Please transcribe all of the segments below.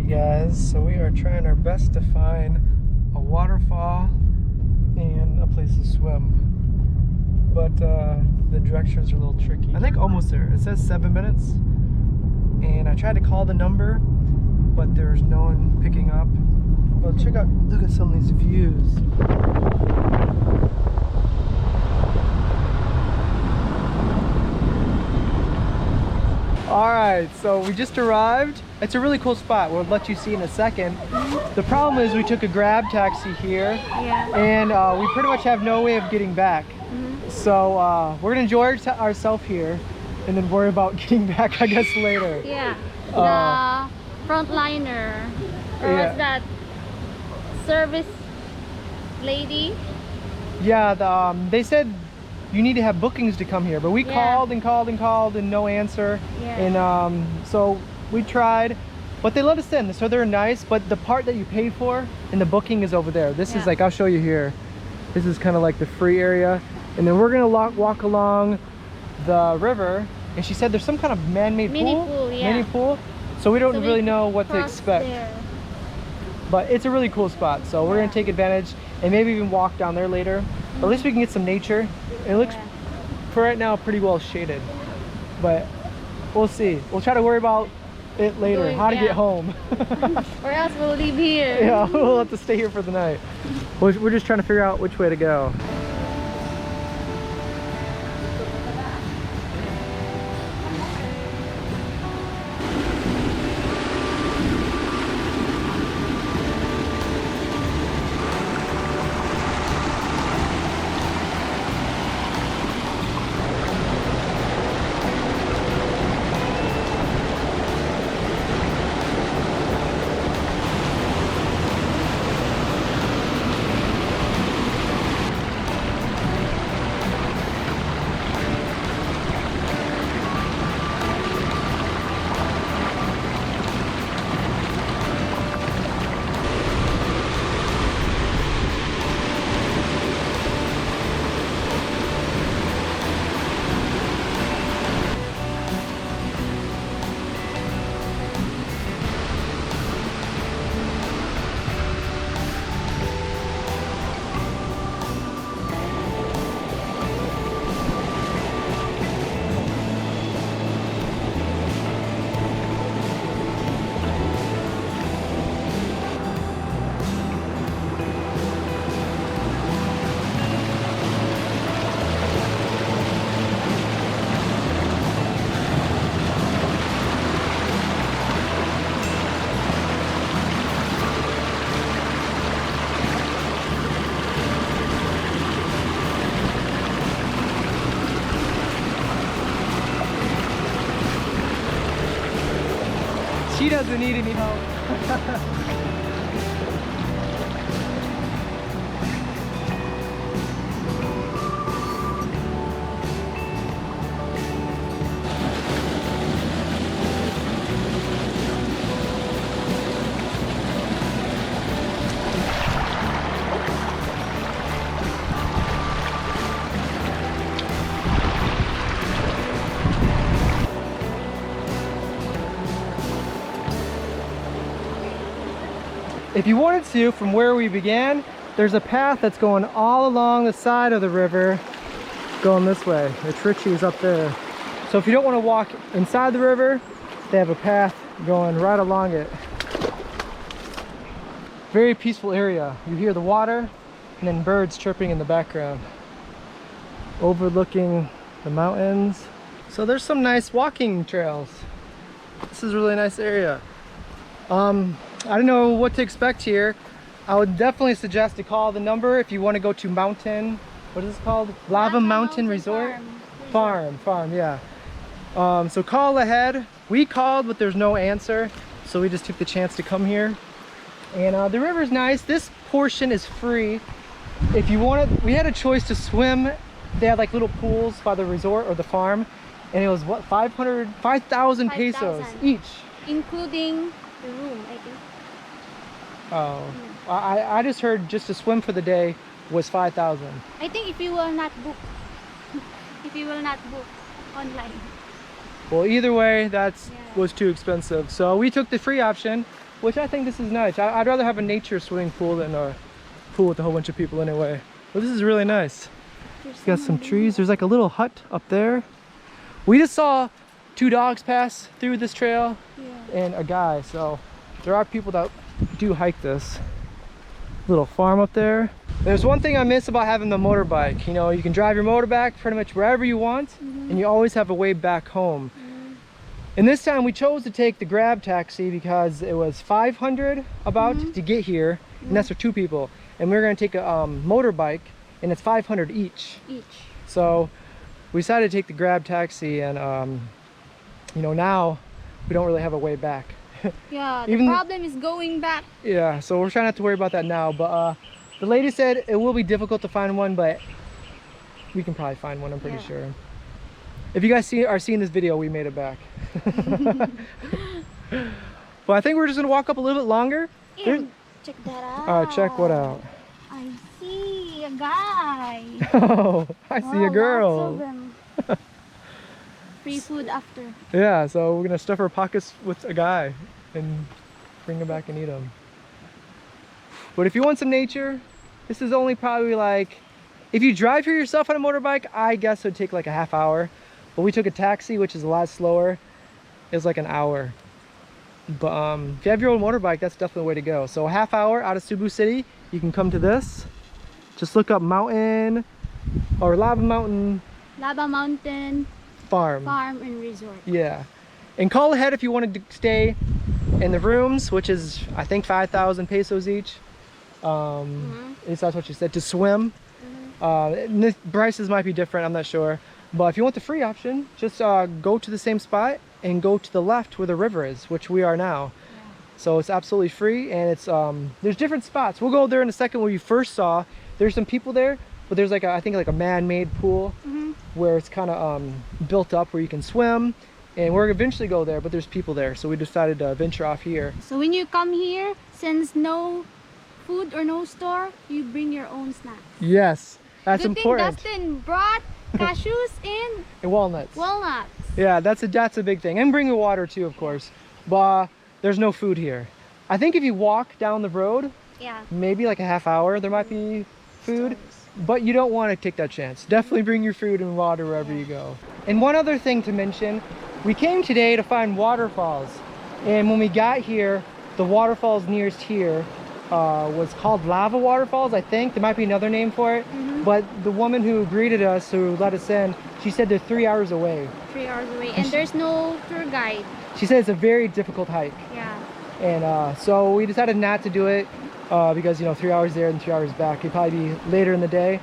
Alright guys, so we are trying our best to find a waterfall and a place to swim. But the directions are a little tricky. I think almost there. It says 7 minutes. And I tried to call the number, but there's no one picking up. But check out, look at some of these views. Alright, so we just arrived. It's a really cool spot. We'll let you see in a second. The problem is we took a grab taxi here, and we pretty much have no way of getting back. So we're gonna enjoy ourselves here and then worry about getting back, I guess, later. Yeah, the frontliner, or what's that, service lady? Yeah, they said you need to have bookings to come here, but we called and called and called and no answer. And so we tried, but they let us in, so they're nice. But the part that you pay for in the booking is over there. This is like, I'll show you here. This is kind of like the free area, and then we're gonna walk along the river. And she said there's some kind of man-made pool, mini pool. So we don't really know what to expect. But it's a really cool spot, so we're gonna take advantage and maybe even walk down there later. But at least we can get some nature. It looks, for right now, pretty well shaded. But we'll see. We'll try to worry about it later, how to get home. Or else we'll leave here. Yeah, we'll have to stay here for the night. We're just trying to figure out which way to go. She doesn't need any help. If you wanted to, from where we began, there's a path that's going all along the side of the river, going this way. The Trichy is up there. So if you don't want to walk inside the river, they have a path going right along it. Very peaceful area. You hear the water and then birds chirping in the background, overlooking the mountains. So there's some nice walking trails. This is a really nice area. I don't know what to expect here. I would definitely suggest to call the number if you want to go to Mountain, what is it called? Lava Mountain Resort? Farm, yeah. So call ahead. We called, but there's no answer. So we just took the chance to come here. And the river's nice. This portion is free. If you wanted, we had a choice to swim. They had like little pools by the resort or the farm. And it was what, 5,000 pesos each. Including the room, I think. Oh, I just heard just to swim for the day was 5,000. I think if you will not book, online. Well, either way, was too expensive. So we took the free option, which I think this is nice. I'd rather have a nature swimming pool than a pool with a whole bunch of people anyway. But this is really nice. Got some trees. There's like a little hut up there. We just saw 2 dogs pass through this trail and a guy. So there are people that do hike this little farm up there. There's one thing I miss about having the motorbike. You know, you can drive your motorbike pretty much wherever you want, and you always have a way back home. And this time we chose to take the Grab taxi because it was $500 about to get here, and that's for 2 people. And we were going to take a motorbike, and it's $500 each. So we decided to take the Grab taxi, and you know, now we don't really have a way back. Yeah, the problem is going back. Yeah, so we're trying not to worry about that now. But the lady said it will be difficult to find one, but we can probably find one, I'm pretty sure. If you guys are seeing this video, we made it back. But I think we're just gonna walk up a little bit longer. And check that out. All right, check what out. I see a guy. Oh, I see a girl. Lots of them. Free food after. Yeah, so we're gonna stuff our pockets with a guy and bring him back and eat him. But if you want some nature, this is only probably like, if you drive here yourself on a motorbike, I guess it would take like a half hour. But we took a taxi, which is a lot slower. It was like an hour. But if you have your own motorbike, that's definitely the way to go. So a half hour out of Cebu City, you can come to this. Just look up mountain or Lava Mountain. Lava Mountain Farm and Resort. Yeah. And call ahead if you wanted to stay in the rooms, which is I think 5,000 pesos each. At least that's what she said, to swim. The prices might be different, I'm not sure. But if you want the free option, just go to the same spot and go to the left where the river is, which we are now. So it's absolutely free, and it's there's different spots. We'll go there in a second where you first saw. There's some people there, but there's like I think like a man-made pool where it's kind of built up where you can swim, and we're eventually go there, but there's people there, so we decided to venture off here. So when you come here, since no food or no store, you bring your own snacks. Yes, that's Good important. Thing Dustin brought cashews and walnuts. Yeah, that's a big thing, and bring your water too, of course. But there's no food here. I think if you walk down the road, maybe like a half hour, there might be food. But you don't want to take that chance. Definitely bring your food and water wherever you go. And one other thing to mention, we came today to find waterfalls. And when we got here, the waterfalls nearest here was called Lava Waterfalls, I think. There might be another name for it. But the woman who greeted us, who let us in, she said they're 3 hours away. 3 hours away, and there's no tour guide. She said it's a very difficult hike. Yeah. And so we decided not to do it. Because, you know, 3 hours there and 3 hours back, it'd probably be later in the day.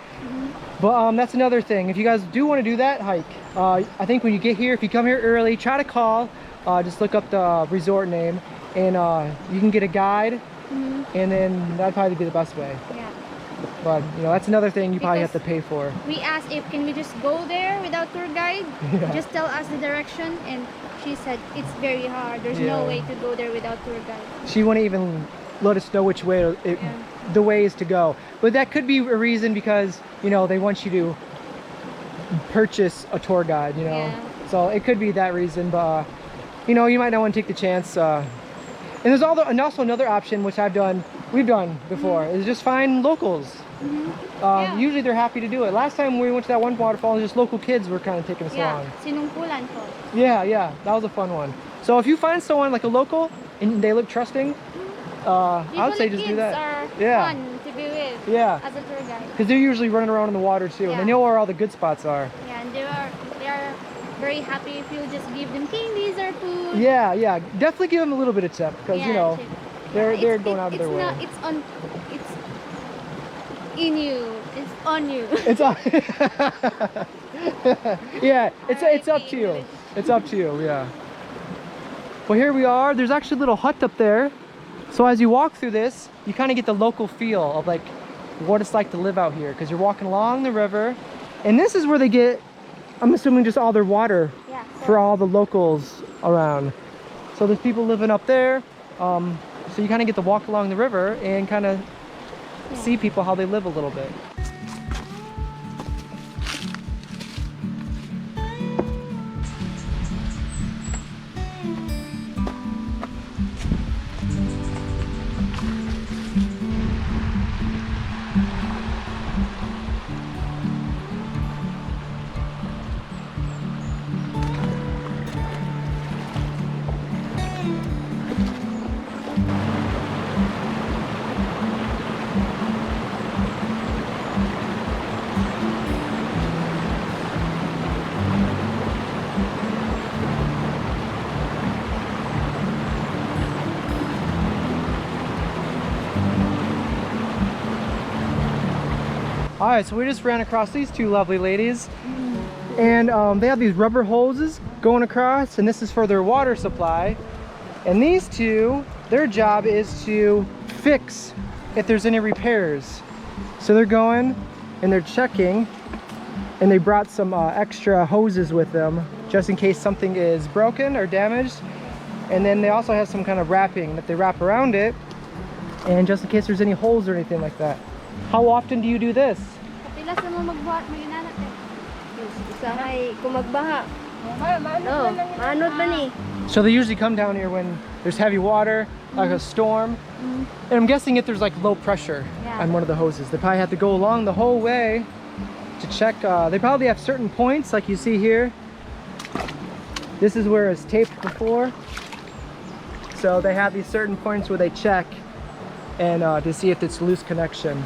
But that's another thing. If you guys do want to do that hike, I think when you get here, if you come here early, try to call. Just look up the resort name, and you can get a guide, and then that'd probably be the best way. Yeah. But you know, that's another thing you probably have to pay for. We asked if can we just go there without tour guide, just tell us the direction, and she said it's very hard. There's no way to go there without tour guide. She wouldn't even let us know which way the way is to go. But that could be a reason because, you know, they want you to purchase a tour guide, you know. So it could be that reason, but you know, you might not want to take the chance. And there's also another option, which we've done before, is just find locals. Usually they're happy to do it. Last time we went to that one waterfall, just local kids were kind of taking us along. Sinungkulan po. Yeah, that was a fun one. So if you find someone like a local and they look trusting, I would say just do that. Are fun to be with. As a tour guide. Because they're usually running around in the water too, and they know where all the good spots are. Yeah, and they are very happy if you just give them candies or food. Yeah, definitely give them a little bit of tip because you know they're going out of their way. It's in you. It's on you. It's on. Yeah, it's up to you. It's up to you. Yeah. Well, here we are. There's actually a little hut up there. So as you walk through this, you kind of get the local feel of like what it's like to live out here, because you're walking along the river, and this is where they get, I'm assuming, just all their water for all the locals around. So there's people living up there, so you kind of get to walk along the river and kind of see people how they live a little bit. right, so we just ran across these two lovely ladies, and they have these rubber hoses going across, and this is for their water supply. And these two, their job is to fix if there's any repairs. So they're going and they're checking, and they brought some extra hoses with them just in case something is broken or damaged. And then they also have some kind of wrapping that they wrap around it, and just in case there's any holes or anything like that. How often do you do this? So they usually come down here when there's heavy water, like a storm. And I'm guessing if there's like low pressure on one of the hoses, they probably have to go along the whole way to check. They probably have certain points like you see here. This is where it's taped before. So they have these certain points where they check and to see if it's loose connection.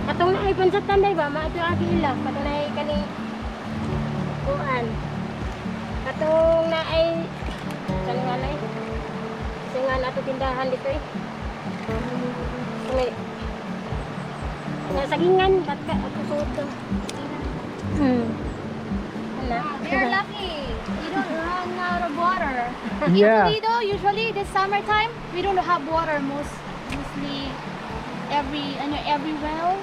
Katong na ipon sa tanday ba, maato ang ila, katong na kani kuan. Katong na ay kanang na singan ato tindahan dito eh. Nga sagingan kat ka ato suot. They're lucky. You don't run out of water. Yeah. Usually this summertime, we don't have water mostly every well.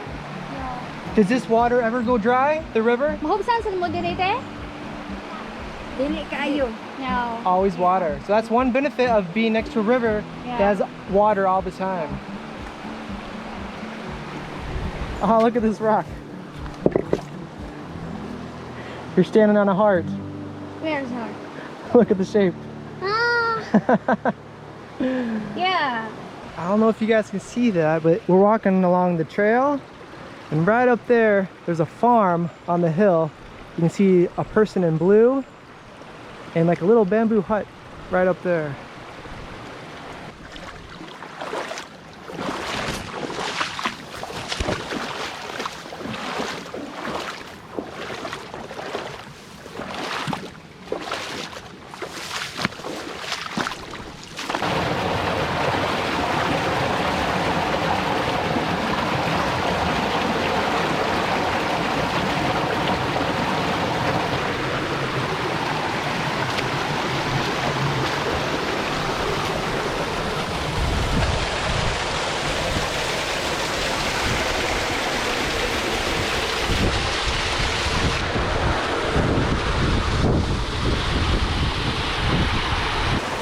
Yeah. Does this water ever go dry, the river? Mahubsan sa mo direte? Dili kaayo. No. Always water. So that's one benefit of being next to a river that has water all the time. Oh, look at this rock. You're standing on a heart. Where's her? Look at the shape. Ah. Yeah. I don't know if you guys can see that, but we're walking along the trail, and right up there, there's a farm on the hill. You can see a person in blue and like a little bamboo hut right up there.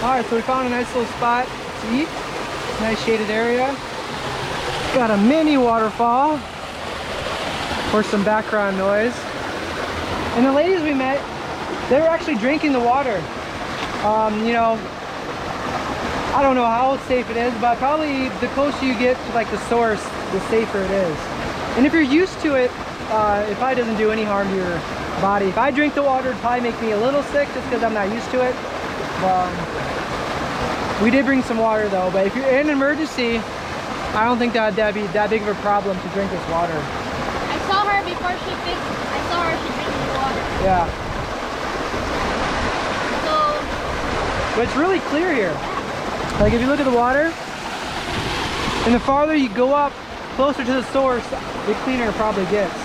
Alright, so we found a nice little spot to eat. Nice shaded area. Got a mini waterfall for some background noise. And the ladies we met, they were actually drinking the water. You know, I don't know how safe it is, but probably the closer you get to like the source, the safer it is. And if you're used to it, it probably doesn't do any harm to your body. If I drink the water, it'd probably make me a little sick just because I'm not used to it. We did bring some water though, but if you're in an emergency, I don't think that'd be that big of a problem to drink this water. I saw her before she picked. I saw her she drinking the water. Yeah. So. But it's really clear here. Like if you look at the water, and the farther you go up, closer to the source, the cleaner it probably gets.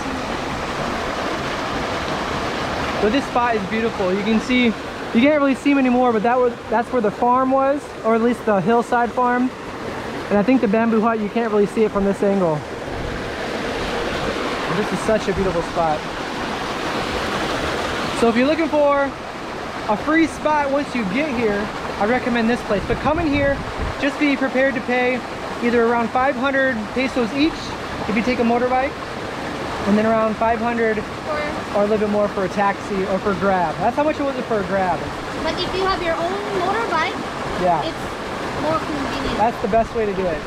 But this spot is beautiful. You can see. You can't really see them anymore, but that's where the farm was, or at least the hillside farm. And I think the bamboo hut, you can't really see it from this angle. And this is such a beautiful spot. So if you're looking for a free spot once you get here, I recommend this place. But coming here, just be prepared to pay either around 500 pesos each if you take a motorbike, and then around 500 or a little bit more for a taxi or for Grab. That's how much it was for a Grab. But if you have your own motorbike, yeah, it's more convenient. That's the best way to do it.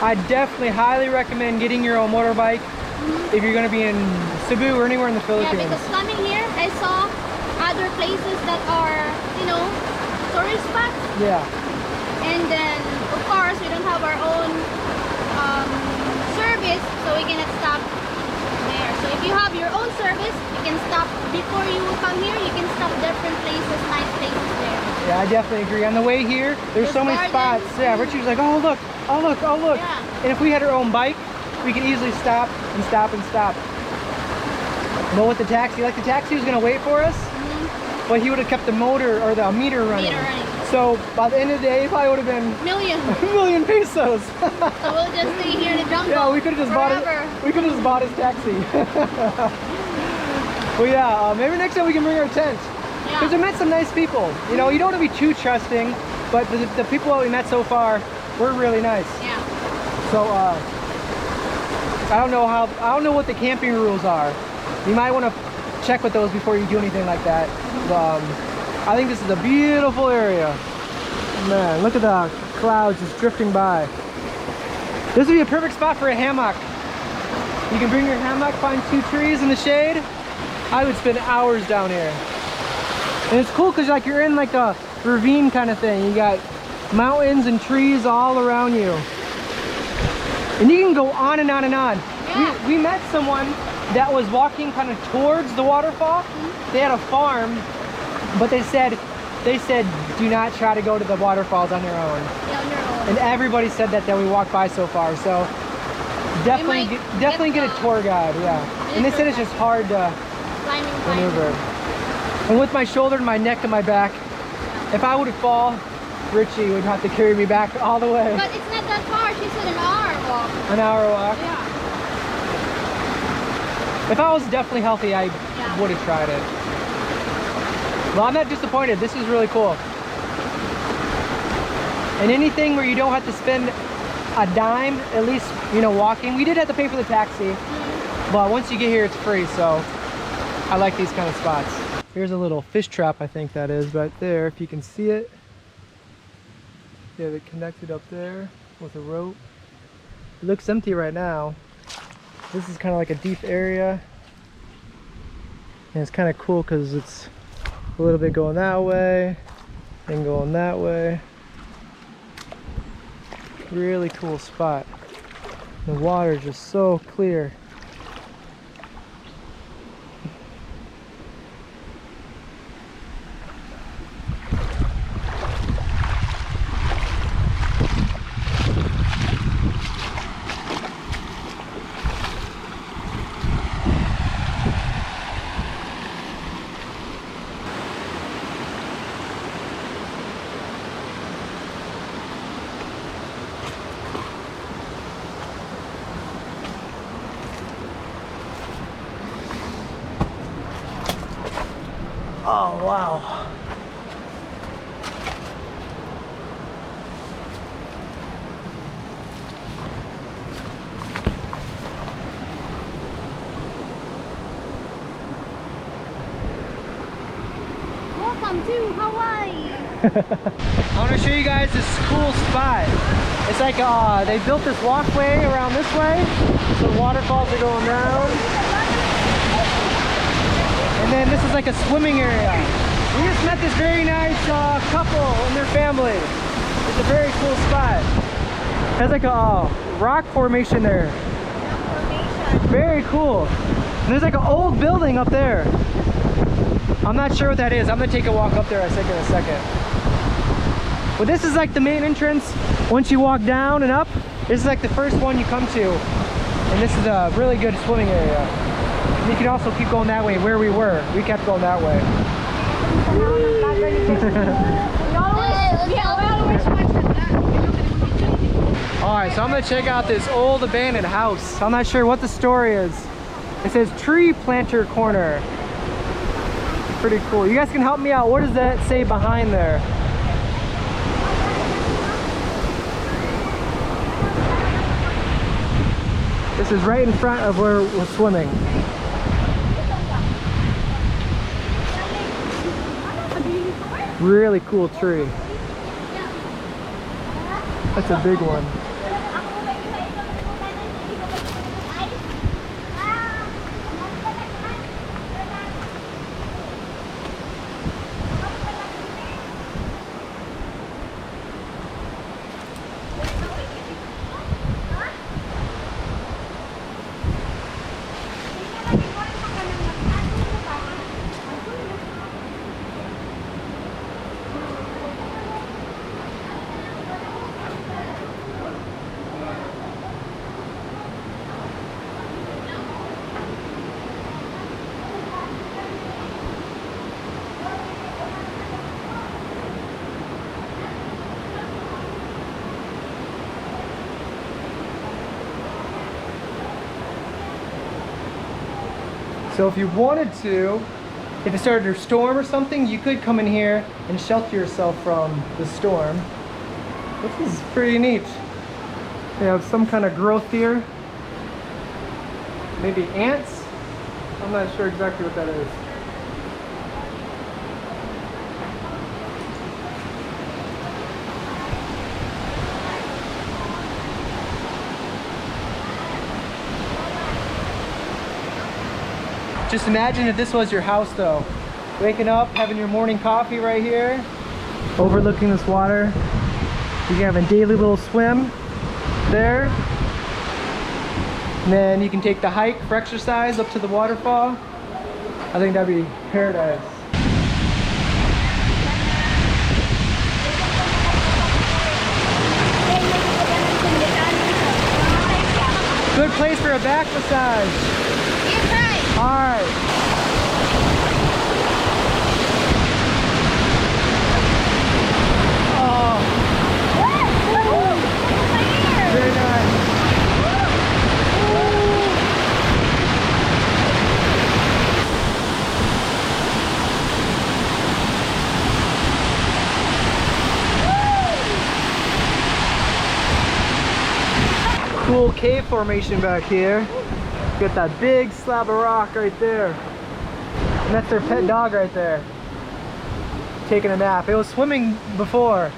I definitely highly recommend getting your own motorbike if you're going to be in Cebu or anywhere in the Philippines. Yeah, because coming here, I saw other places that are, you know, tourist spots. Yeah. And then, of course, we don't have our own service, so we cannot stop there. So if you have your own service, you can stop before you come here. You can stop different places, nice places there. Yeah, I definitely agree. On the way here, there's so many spots. Yeah, Richie was like, oh look, oh look, oh look. Yeah. And if we had our own bike, we could easily stop and stop and stop. But with the taxi, like the taxi was gonna wait for us, but he would have kept the motor or the meter running. So by the end of the day, it probably would have been a million pesos. So we'll just stay here in the jungle. Yeah, we could have just bought it. We could have just bought his taxi. Well, yeah, maybe next time we can bring our tent. Because we met some nice people. You know, you don't want to be too trusting, but the people that we met so far were really nice. Yeah. So I don't know what the camping rules are. You might want to check with those before you do anything like that. I think this is a beautiful area. Man, look at the clouds just drifting by. This would be a perfect spot for a hammock. You can bring your hammock, find 2 trees in the shade. I would spend hours down here. And it's cool because like you're in like a ravine kind of thing. You got mountains and trees all around you. And you can go on and on and on. Yeah. We met someone that was walking kind of towards the waterfall. They had a farm, but they said do not try to go to the waterfalls on your own. Yeah, on your own. And everybody said that we walked by so far. So definitely get a tour guide. Yeah. And they said it's just hard to maneuver. And with my shoulder and my neck and my back, if I would have fall, Richie would have to carry me back all the way. But it's not that far. She said an hour walk. An hour walk? Yeah. If I was definitely healthy, I would have tried it. Well, I'm not disappointed. This is really cool. And anything where you don't have to spend a dime, at least, you know, walking. We did have to pay for the taxi, but once you get here, it's free. So I like these kind of spots. Here's a little fish trap, I think that is right there, if you can see it. Yeah, they connected up there with a rope. It looks empty right now. This is kind of like a deep area. And it's kind of cool because it's a little bit going that way and going that way. Really cool spot. The water is just so clear. Oh, wow. Welcome to Hawaii. I want to show you guys this cool spot. It's like they built this walkway around this way, so the waterfalls are going down. And then this is like a swimming area. We just met this very nice couple and their family. It's a very cool spot. It has like a rock formation there. Very cool. And there's like an old building up there. I'm not sure what that is. I'm gonna take a walk up there, I think, in a second. But this is like the main entrance. Once you walk down and up, this is like the first one you come to. And this is a really good swimming area. You can also keep going that way where we were. We kept going that way. Alright, so I'm going to check out this old abandoned house. I'm not sure what the story is. It says Tree Planter Corner. Pretty cool. You guys can help me out. What does that say behind there? This is right in front of where we're swimming. Really cool tree. That's a big one. So if you wanted to, if it started to storm or something, you could come in here and shelter yourself from the storm. This is pretty neat. They have some kind of growth here. Maybe ants? I'm not sure exactly what that is. Just imagine if this was your house though. Waking up, having your morning coffee right here, overlooking this water. You can have a daily little swim there. And then you can take the hike for exercise up to the waterfall. I think that'd be paradise. Good place for a back massage. All right. Oh. Very nice. Cool cave formation back here. Got that big slab of rock right there. And that's their pet dog right there. Taking a nap. It was swimming before.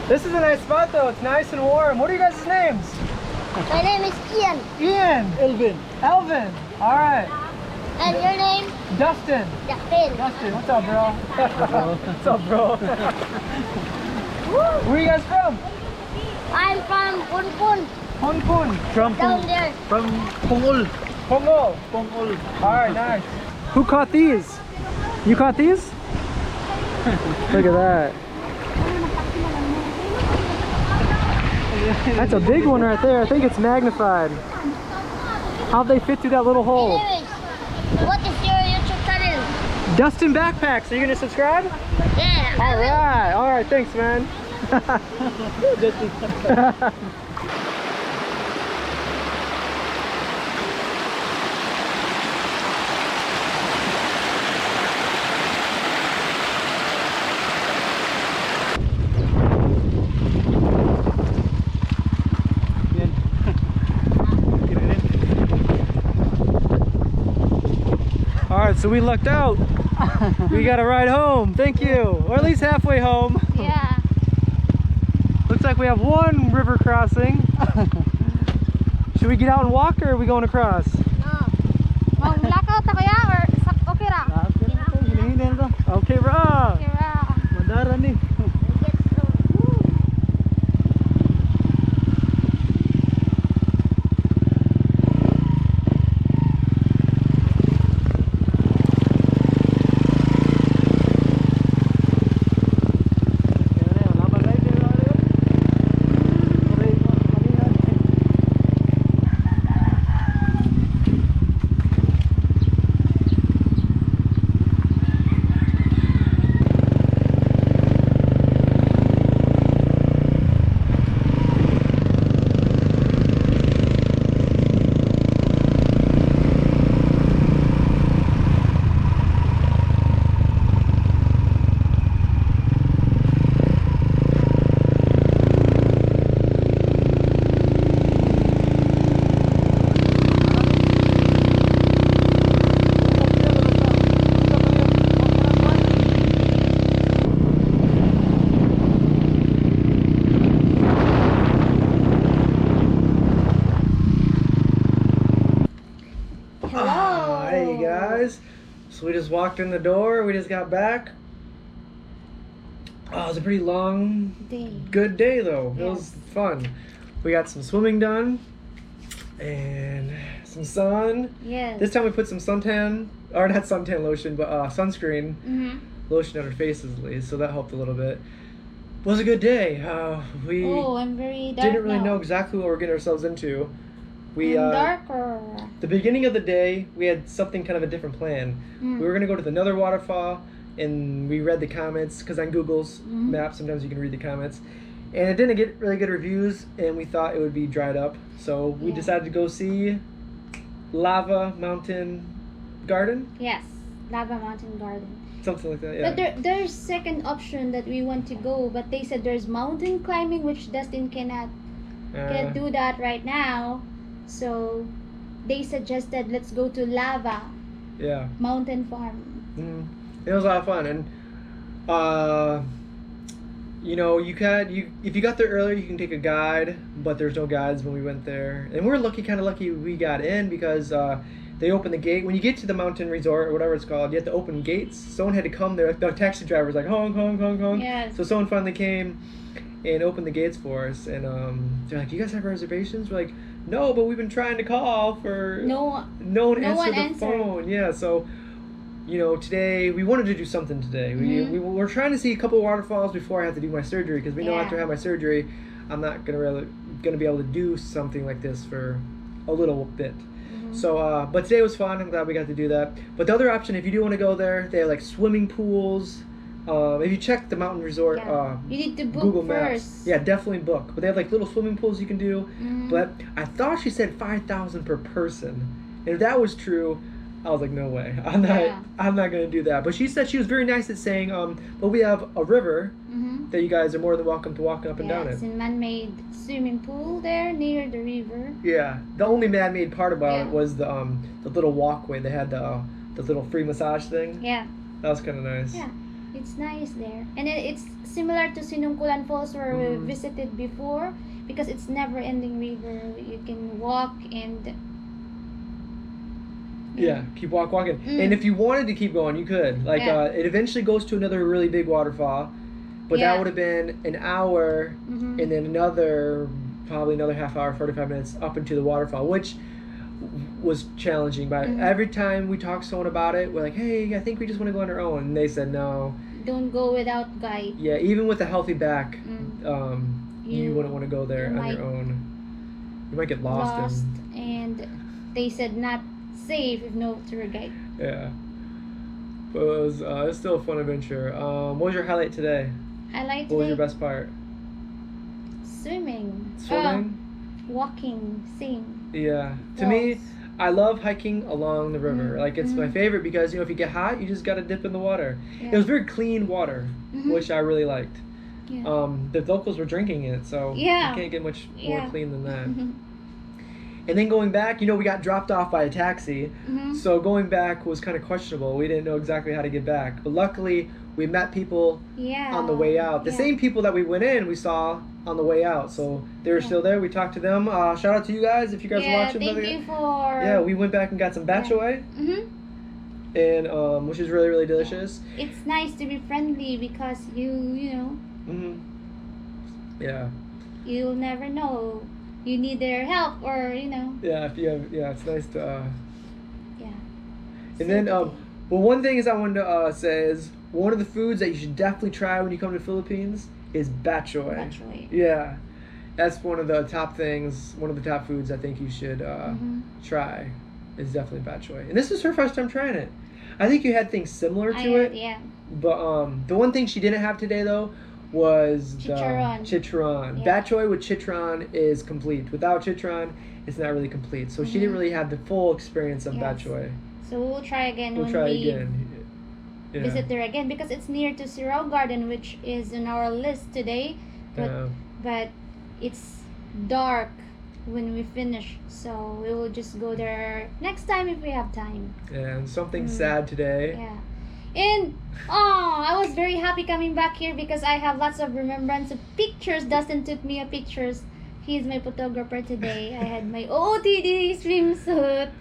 This is a nice spot though. It's nice and warm. What are you guys' names? My name is Ian. Ian. Elvin. Elvin. All right. And your name? Dustin. Dustin. Dustin. What's up, bro? What's up, bro? Where are you guys from? I'm from Punpun. Punpun. Down there. From Pungol. Pongo. Pungol. All right, nice. Who caught these? You caught these? Look at that. That's a big one right there. I think it's magnified. How'd they fit through that little hole? Anyways, what is your YouTube channel? Dustin Backpacks. Are you gonna subscribe? Yeah. All right. All right. Thanks, man. Alright, so we lucked out. We got a ride home. Thank you. Or at least halfway home. Yeah. Looks like we have one river crossing. Should we get out and walk or are we going across? Blackout na kaya or okay ra? Okay, ra. Okay ra. Madara ni. So we just walked in the door, we just got back. Oh, it was a pretty long, good day though. It was fun. We got some swimming done and some sun. Yes. This time we put some suntan, or not suntan lotion, but sunscreen lotion on our faces at least, so that helped a little bit. It was a good day. We I'm very dark didn't really now. know exactly what we were getting ourselves into. We Darker. the beginning of the day, we had something kind of a different plan. We were gonna go to another waterfall, and we read the comments because on Google's map sometimes you can read the comments, and it didn't get really good reviews, and we thought it would be dried up, so we decided to go see lava mountain garden, Yes, Lava Mountain Garden. something like that. Yeah. But there's second option that we want to go, but they said there's mountain climbing, which Dustin cannot do that right now. So they suggested let's go to Lava Yeah. Mountain Farm. It was a lot of fun, and you know, if you got there earlier, you can take a guide, but there's no guides when we went there, and we're kind of lucky we got in because they opened the gate when you get to the mountain resort or whatever it's called. You have to open gates. Someone had to come there. The taxi driver was like honk honk honk honk. Yes. So someone finally came and opened the gates for us, and they're like, "You guys have reservations?" We're like, "No, but we've been trying to call for no one answered the phone." Yeah, so you know, today we wanted to do something today. We were trying to see a couple of waterfalls before I have to do my surgery because we know after I have my surgery, I'm not gonna be able to do something like this for a little bit. So, but today was fun. I'm glad we got to do that. But the other option, if you do want to go there, they have like swimming pools. If you check the mountain resort, you need to book Google first. Maps. Yeah, definitely book. But they have like little swimming pools you can do. But I thought she said 5,000 per person, and if that was true, I was like, no way. I'm not gonna do that. But she said she was very nice at saying, well, we have a river that you guys are more than welcome to walk up and down it. It's a man-made swimming pool there near the river. Yeah, the only man-made part about it was the little walkway. They had the little free massage thing. Yeah. That was kind of nice. Yeah, it's nice there, and it's similar to Sinungkulan Falls where we visited before because it's never-ending river. You can walk and. Yeah, keep walking. And if you wanted to keep going, you could. Like, it eventually goes to another really big waterfall, but that would have been an hour, and then probably another half hour, 45 minutes up into the waterfall, which was challenging. But every time we talked to someone about it, we're like, hey, I think we just want to go on our own. And they said, no. Don't go without guide. Yeah, even with a healthy back, you wouldn't want to go there on your own. You might get lost. And they said not safe if no tour guide. Yeah. But it was still a fun adventure. What was your highlight today? What was your best part? Swimming. Walking, same. Yeah. To me, I love hiking along the river. Like, it's my favorite because, you know, if you get hot, you just got to dip in the water. It was very clean water, which I really liked. The locals were drinking it, so you can't get much more clean than that. And then going back, you know, we got dropped off by a taxi, so going back was kind of questionable. We didn't know exactly how to get back. But luckily, we met people on the way out. The same people that we went in, we saw on the way out. So they were still there. We talked to them. Shout out to you guys if you guys are watching. Thank you for... Yeah, we went back and got some bak choy, and which is really, really delicious. It's nice to be friendly because you know... Yeah. You'll never know. You need their help, or you know. Yeah, if you have, it's nice to. Yeah. And then, well, one thing is I wanted to say is one of the foods that you should definitely try when you come to the Philippines is bak choy. Bak choy. Yeah, that's one of the top things. One of the top foods I think you should try is definitely bak choy. And this is her first time trying it. I think you had things similar to it. Yeah. But the one thing she didn't have today though was chicharron. Chicharron. Bak choy with chicharron is complete. Without chicharron, it's not really complete. So she didn't really have the full experience of bak choy. So we'll try again when we visit there again because it's near to Sirao Garden, which is on our list today. But it's dark when we finish, so we will just go there next time if we have time. Yeah, and something sad today. Yeah. And I was very happy coming back here because I have lots of remembrance of pictures. Dustin took me a pictures. He's my photographer today. I had my OOTD swimsuit.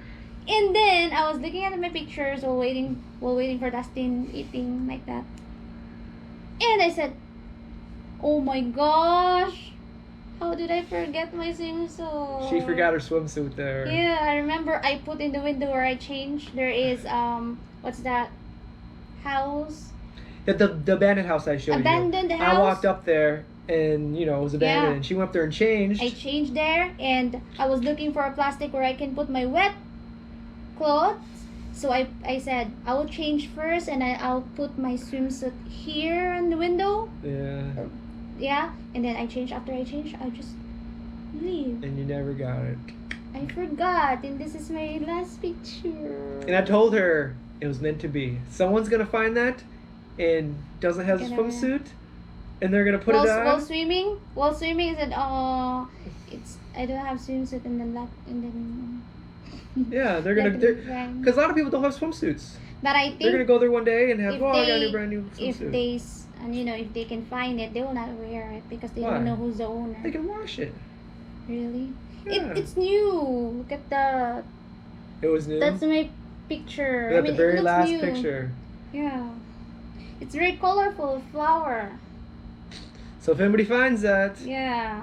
And then I was looking at my pictures while waiting for Dustin eating like that. And I said, oh my gosh, how did I forget my swimsuit? She forgot her swimsuit there. Yeah, I remember I put in the window where I changed. There is what's that house? The abandoned house I showed you. Abandoned house. I walked up there and it was abandoned and she went up there and changed. I changed there and I was looking for a plastic where I can put my wet clothes. So I said I will change first and I'll put my swimsuit here in the window. Yeah. Yeah, and then after I change, I just leave. And you never got it. I forgot, and this is my last picture. And I told her it was meant to be. Someone's gonna find that and doesn't have a swimsuit, and they're gonna put it on. While swimming, I said, "Oh, I don't have swimsuit," and then Yeah, they're gonna, because a lot of people don't have swimsuits. But I think they're gonna go there one day and have, I got a brand new swimsuit. If they can find it, they will not wear it because they Why? don't know who's the owner. They can wash it. Really? Yeah. It's new. Look at that. It was new. That's my picture. Yeah, the very it looks last new. picture. Yeah. It's very colorful flower. So if anybody finds that, Yeah.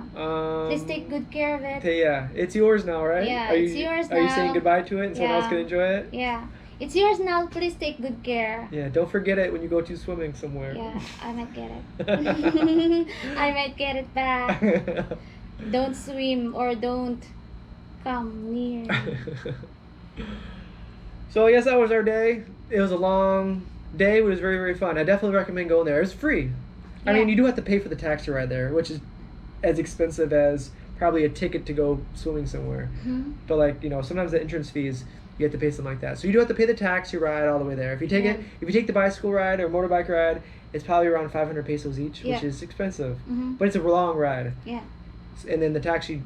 Please take good care of it. Yeah, it's yours now, right? Yeah, are it's you, yours Are you now. saying goodbye to it and someone else Yeah. can enjoy it? Yeah. It's yours now. Please take good care. Yeah, don't forget it when you go to swimming somewhere. Yeah, I might get it. I might get it back. Don't swim or don't come near. So I guess that was our day. It was a long day, but it was very, very fun. I definitely recommend going there. It's free. I mean, you do have to pay for the taxi ride there, which is as expensive as probably a ticket to go swimming somewhere. Mm-hmm. But like, sometimes the entrance fees, you have to pay something like that. So you do have to pay the taxi ride all the way there. If you take if you take the bicycle ride or motorbike ride, it's probably around 500 pesos each, which is expensive. Mm-hmm. But it's a long ride. Yeah. And then the taxi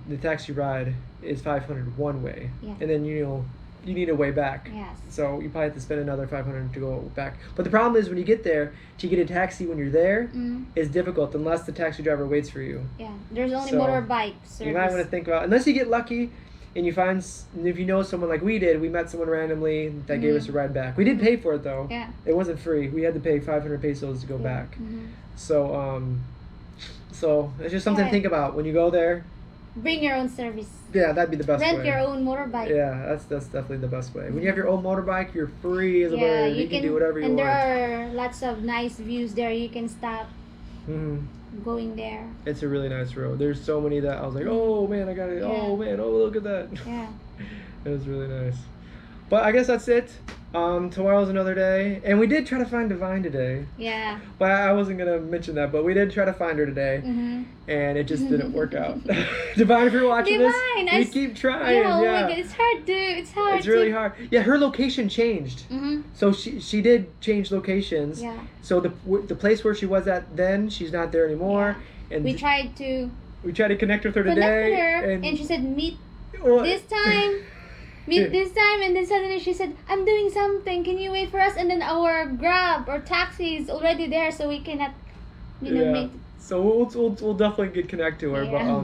ride is 500 one way. Yeah. And then you need a way back. Yes. So you probably have to spend another 500 to go back. But the problem is when you get there, to get a taxi when you're there is difficult unless the taxi driver waits for you. Yeah. There's only So, motorbike service. You might want to think about, unless you get lucky and you find, if you know someone like we did, we met someone randomly that gave us a ride back. We did pay for it though. Yeah. It wasn't free. We had to pay 500 pesos to go back. Mm-hmm. So it's just something to think about when you go there. Bring your own service. Yeah, that'd be the best way. Rent your own motorbike. Yeah, that's definitely the best way. When you have your own motorbike, you're free as a Yeah, bird. You can do whatever you want. And there are lots of nice views there. You can stop going there. It's a really nice road. There's so many that I was like, oh man, I got it. Yeah. Oh man, oh look at that. Yeah. It was really nice. But I guess that's it. Tomorrow's another day. And we did try to find Divine today. Yeah. But I wasn't going to mention that, but we did try to find her today. Mm-hmm. And it just didn't work out. Divine, if you're watching this, we keep trying. Yeah, oh my God, it's hard to. It's really hard. Yeah, her location changed. Mm-hmm. So she did change locations. Yeah. So the place where she was at then, she's not there anymore. Yeah. And we tried to connect with her today. And she said meet this time. Meet this time, and then suddenly she said, "I'm doing something. Can you wait for us?" And then our Grab or taxi is already there, so we cannot, meet. So we'll definitely connect to her. Yeah.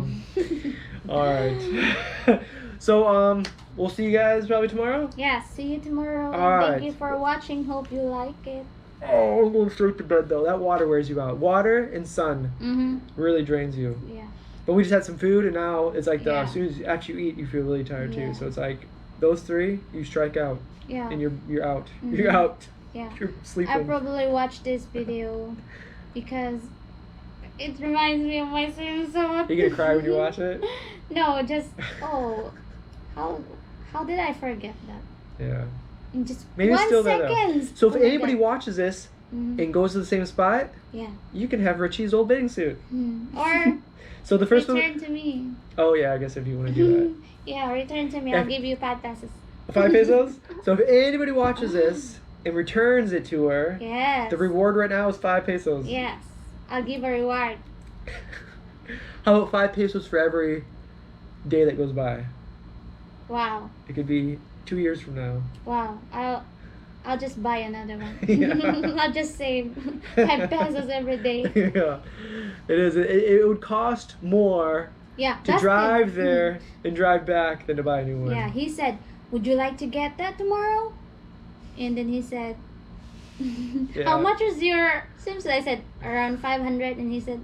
But all right. So we'll see you guys probably tomorrow. Yeah, see you tomorrow. All right. Thank you for watching. Hope you like it. Oh, I'm going straight to bed though. That water wears you out. Water and sun really drains you. Yeah. But we just had some food, and now it's like Yeah. as soon as after you eat, you feel really tired Yeah. too. So it's like those three, you strike out, Yeah. and you're out. You're out. Yeah. You're sleeping. I probably watched this video because it reminds me of my swimsuit. You gonna cry when you watch it? No, just how did I forget that? Yeah. In just Maybe it's 1 still there though. second. So if Oh my anybody God. watches this and goes to the same spot, Yeah. you can have Richie's old bathing suit. Or So the first return one. to me. Oh yeah, I guess if you want to do that. Yeah, return to me. I'll give you 5 passes. 5 pesos. So if anybody watches this and returns it to her, Yes. the reward right now is 5 pesos. Yes. I'll give a reward. How about 5 pesos for every day that goes by? Wow. It could be 2 years from now. Wow. I'll just buy another one. Yeah. I'll just save 5 pesos every day. Yeah, it is. It would cost more Yeah. to drive there and drive back than to buy a new one. Yeah, he said, "Would you like to get that tomorrow?" And then he said, "How much is your swimsuit?" I said, "Around 500." And he said,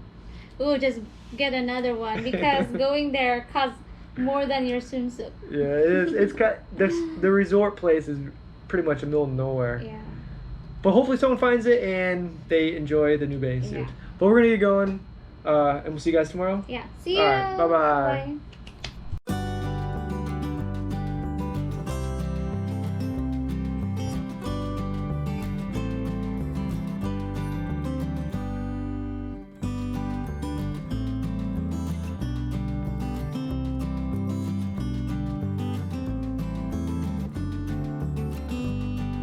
"Oh, just get another one because going there costs more than your swimsuit." Yeah, it is. It's got the resort place is pretty much in the middle of nowhere. Yeah. But hopefully someone finds it and they enjoy the new bathing suit. Yeah. But we're gonna get going, and we'll see you guys tomorrow. Yeah. See you. All right, bye-bye.